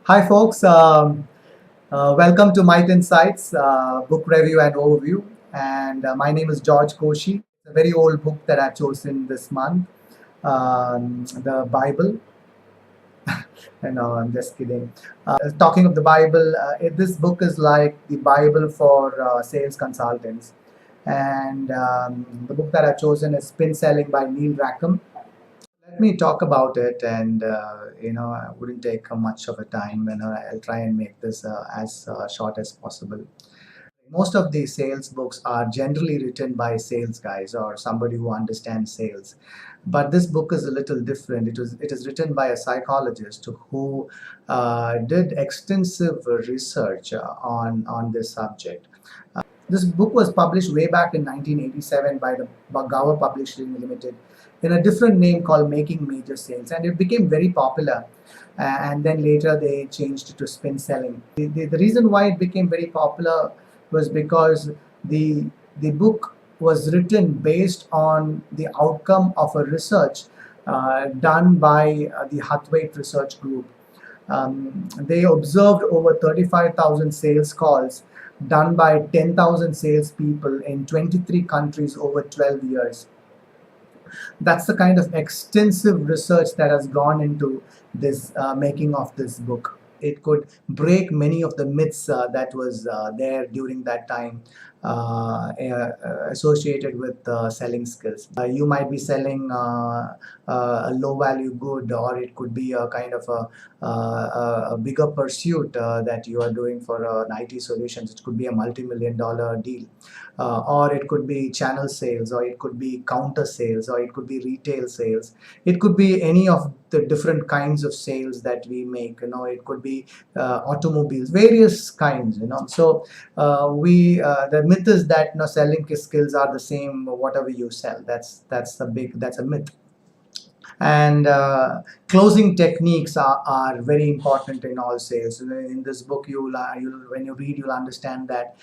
Hi, folks. Welcome to MITEINSIGHTS book review and overview. And my name is George Koshi. It's a very old book that I've chosen this month, the Bible. No, I'm just kidding. Talking of the Bible, this book is like the Bible for sales consultants. And the book that I've chosen is Spin Selling by Neil Rackham. Let me talk about it, and I wouldn't take much of a time. I'll try and make this as short as possible. Most of the sales books are generally written by sales guys or somebody who understands sales, but this book is a little different. It is written by a psychologist who did extensive research on this subject. This book was published way back in 1987 by the Bagawa Publishing Limited in a different name called Making Major Sales, and it became very popular. And then later they changed it to Spin Selling. The reason why it became very popular was because the book was written based on the outcome of a research done by the HUTHWAITE research group. They observed over 35,000 sales calls done by 10,000 salespeople in 23 countries over 12 years. That's the kind of extensive research that has gone into this making of this book. It could break many of the myths that was there during that time associated with selling skills. You might be selling a low value good, or it could be a kind of a bigger pursuit that you are doing for an IT solutions. It could be a multi-million-dollar deal, or it could be channel sales, or it could be counter sales, or it could be retail sales. It could be any of the different kinds of sales that we make. It could be automobiles, various kinds. So the myth is that selling skills are the same whatever you sell. That's a myth. And closing techniques are very important in all sales. In this book, when you read, you'll understand that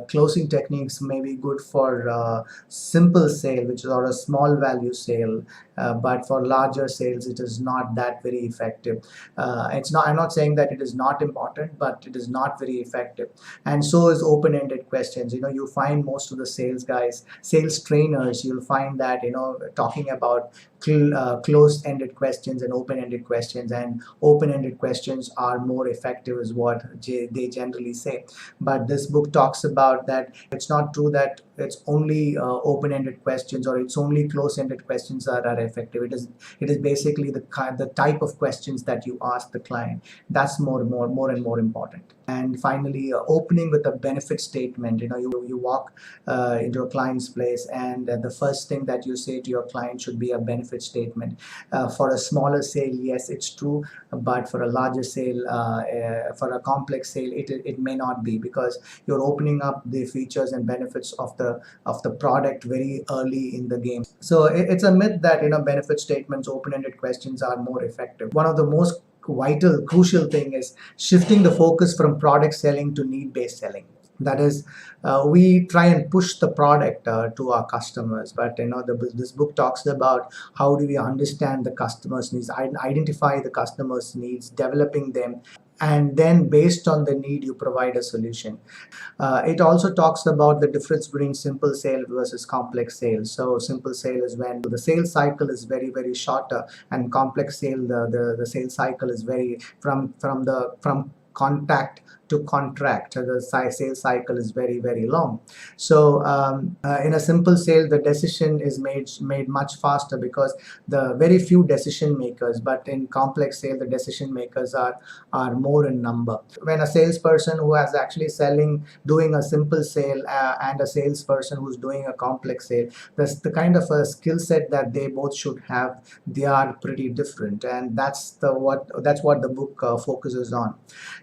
closing techniques may be good for simple sale, which is or a small value sale, but for larger sales it is not that very effective. I'm not saying that it is not important, but it is not very effective. And so is open-ended questions. You find most of the sales guys, sales trainers, you'll find that talking about closed-ended questions and open-ended questions, and open-ended questions are more effective is what they generally say. But this book talks about that it's not true that it's only open-ended questions or it's only close-ended questions that are effective. It is basically the type of questions that you ask the client. That's more and more important. And finally, opening with a benefit statement. You walk into a client's place, and the first thing that you say to your client should be a benefit statement. For a smaller sale, yes, it's true, but for a larger sale, for a complex sale, it may not be, because you're opening up the features and benefits of the product very early in the game. So it's a myth that benefit statements, open-ended questions are more effective. One of the most vital, crucial thing is shifting the focus from product selling to need-based selling. That is, we try and push the product to our customers, but this book talks about how do we understand the customer's needs, identify the customer's needs, developing them, and then based on the need you provide a solution. It also talks about the difference between simple sale versus complex sale. So simple sale is when the sales cycle is very, very shorter, and complex sale, the sales cycle is very from contact to contract. The sales cycle is very, very long. So in a simple sale, the decision is made much faster because the very few decision makers, but in complex sale, the decision makers are more in number. When a salesperson who is actually doing a simple sale and a salesperson who's doing a complex sale, the kind of a skill set that they both should have, they are pretty different, and that's what the book focuses on.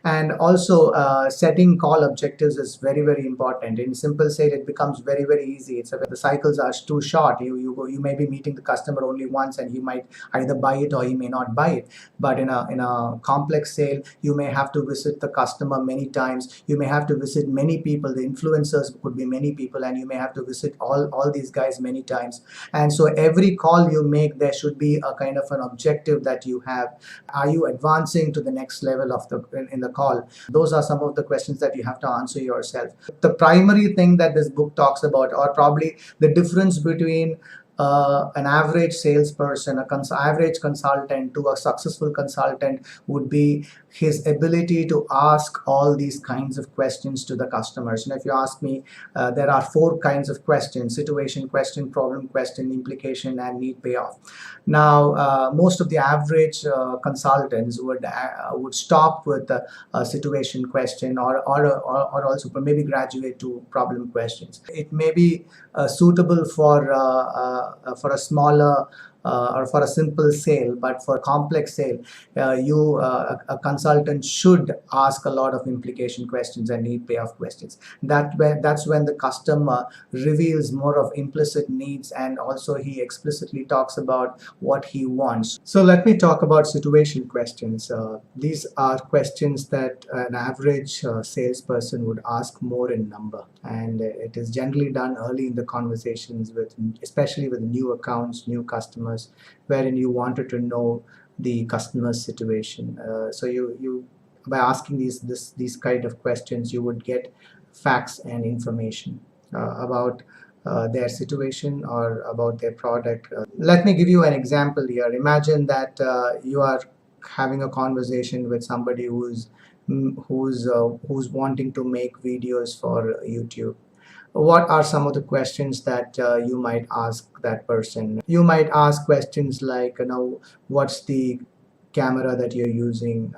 And also setting call objectives is very, very important. In simple sale, it becomes very, very easy. The cycles are too short. You may be meeting the customer only once, and he might either buy it or he may not buy it. But in a complex sale, you may have to visit the customer many times. You may have to visit many people. The influencers could be many people, and you may have to visit all these guys many times. And so every call you make, there should be a kind of an objective that you have. Are you advancing to the next level of in the call? Those are some of the questions that you have to answer yourself. The primary thing that this book talks about, or probably the difference between an average salesperson, average consultant to a successful consultant, would be his ability to ask all these kinds of questions to the customers. And if you ask me, there are 4 kinds of questions: situation question, problem question, implication, and need payoff. Now, most of the average consultants would stop with a situation question, or also maybe graduate to problem questions. It may be suitable for a smaller or for a simple sale, but for a complex sale, a consultant should ask a lot of implication questions and need payoff questions. That's when the customer reveals more of implicit needs, and also he explicitly talks about what he wants. So let me talk about situation questions. These are questions that an average salesperson would ask more in number, and it is generally done early in the conversations, especially with new accounts, new customers, wherein you wanted to know the customer's situation. So you by asking these kind of questions, you would get facts and information about their situation or about their product. Let me give you an example here. Imagine that you are having a conversation with somebody who's wanting to make videos for YouTube. What are some of the questions that you might ask that person? You might ask questions like, what's the camera that you're using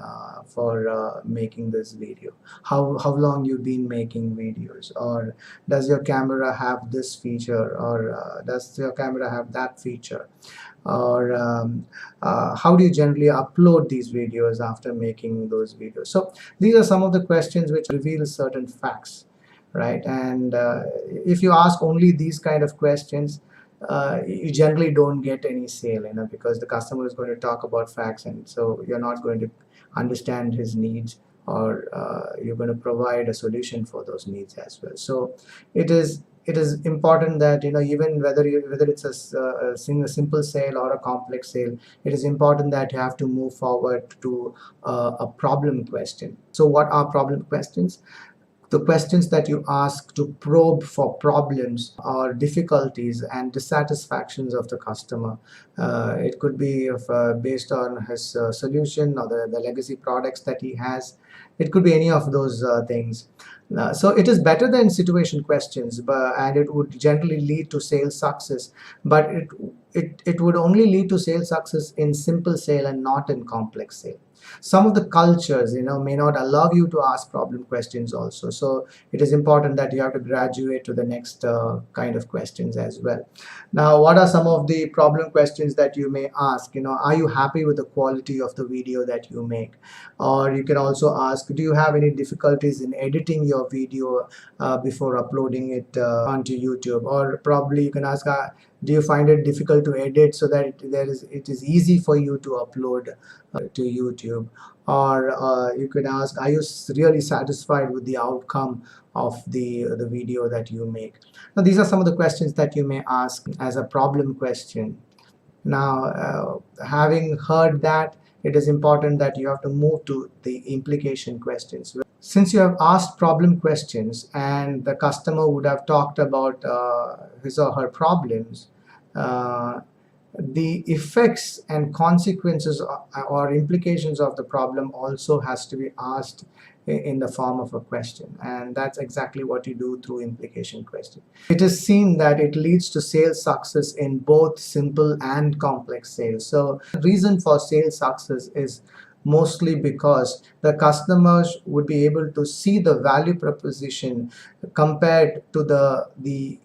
for making this video? How long you've been making videos? Or does your camera have this feature? Or does your camera have that feature? Or how do you generally upload these videos after making those videos? So these are some of the questions which reveal certain facts, right? And if you ask only these kind of questions, you generally don't get any sale, because the customer is going to talk about facts, and so you're not going to understand his needs, or you're going to provide a solution for those needs as well. So it is important that even whether it's a simple sale or a complex sale, it is important that you have to move forward to a problem question. So what are problem questions? The questions that you ask to probe for problems or difficulties and dissatisfactions of the customer. It could be based on his solution or the legacy products that he has. It could be any of those things. So it is better than situation questions, and it would generally lead to sales success. But it would only lead to sales success in simple sale and not in complex sale. Some of the cultures, may not allow you to ask problem questions also. So it is important that you have to graduate to the next kind of questions as well. Now, what are some of the problem questions that you may ask? Are you happy with the quality of the video that you make? Or you can also ask, do you have any difficulties in editing your video before uploading it onto YouTube? Or probably you can ask, do you find it difficult to edit so that it is easy for you to upload to YouTube? Or you could ask, are you really satisfied with the outcome of the video that you make? Now, these are some of the questions that you may ask as a problem question. Now, having heard that, it is important that you have to move to the implication questions. Since you have asked problem questions and the customer would have talked about his or her problems, the effects and consequences or implications of the problem also has to be asked in the form of a question, and that's exactly what you do through implication question. It is seen that it leads to sales success in both simple and complex sales. So the reason for sales success is mostly because the customers would be able to see the value proposition compared to the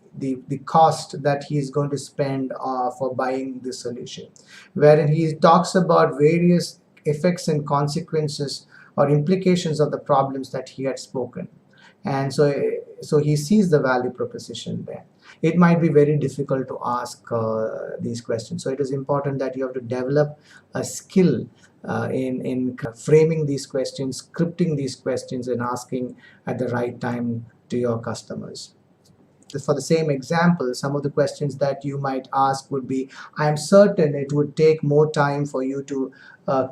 cost that he is going to spend for buying the solution, wherein he talks about various effects and consequences or implications of the problems that he had spoken. And so he sees the value proposition there. It might be very difficult to ask these questions, so it is important that you have to develop a skill in framing these questions, scripting these questions, and asking at the right time to your customers. For the same example, some of the questions that you might ask would be, I am certain it would take more time for you to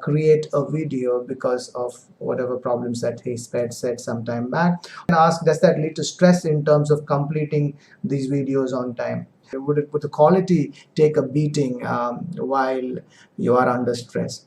create a video because of whatever problems that he said some time back. And ask, does that lead to stress in terms of completing these videos on time? Would the quality take a beating while you are under stress?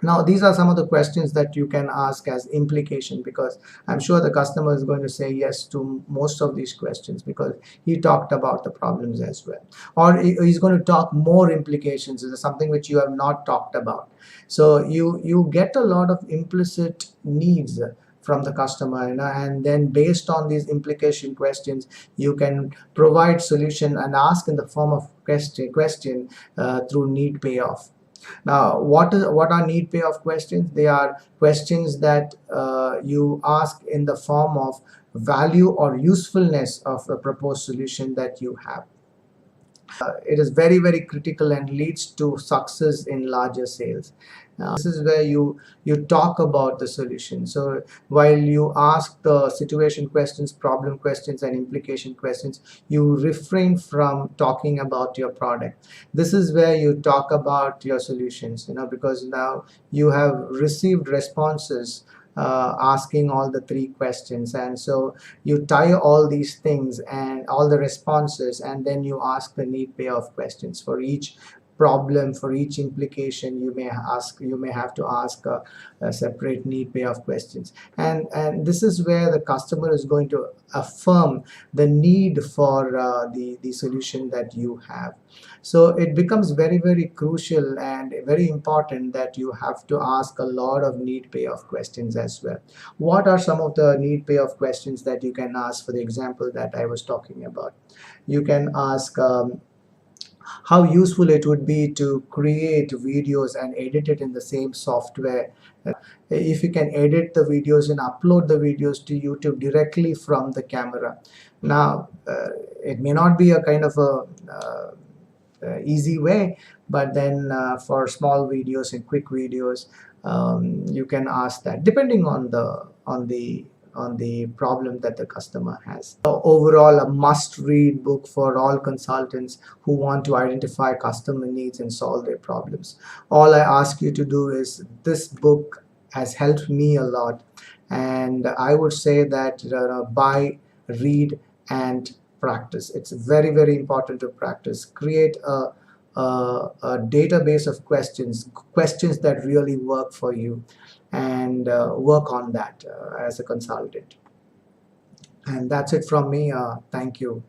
Now, these are some of the questions that you can ask as implication, because I'm sure the customer is going to say yes to most of these questions because he talked about the problems as well. Or he's going to talk more implications. This is something which you have not talked about. So you get a lot of implicit needs from the customer, and then based on these implication questions, you can provide solution and ask in the form of question through need payoff. Now, what are need payoff questions? They are questions that you ask in the form of value or usefulness of a proposed solution that you have. It is very, very critical and leads to success in larger sales. This is where you talk about the solution. So while you ask the situation questions, problem questions, and implication questions, you refrain from talking about your product. This is where you talk about your solutions, because now you have received responses asking all the three questions, and so you tie all these things and all the responses, and then you ask the need payoff questions for each problem. For each implication, you may have to ask a separate need payoff questions, and this is where the customer is going to affirm the need for the solution that you have. So it becomes very, very crucial and very important that you have to ask a lot of need payoff questions as well. What are some of the need payoff questions that you can ask? For the example that I was talking about, you can ask how useful it would be to create videos and edit it in the same software. If you can edit the videos and upload the videos to YouTube directly from the camera. Now, it may not be a kind of a easy way, but then for small videos and quick videos, you can ask that, depending on the problem that the customer has. So overall, a must-read book for all consultants who want to identify customer needs and solve their problems. All I ask you to do is, this book has helped me a lot, and I would say that buy, read, and practice. It's very, very important to practice. Create a database of questions that really work for you, and work on that as a consultant. And that's it from me. Thank you.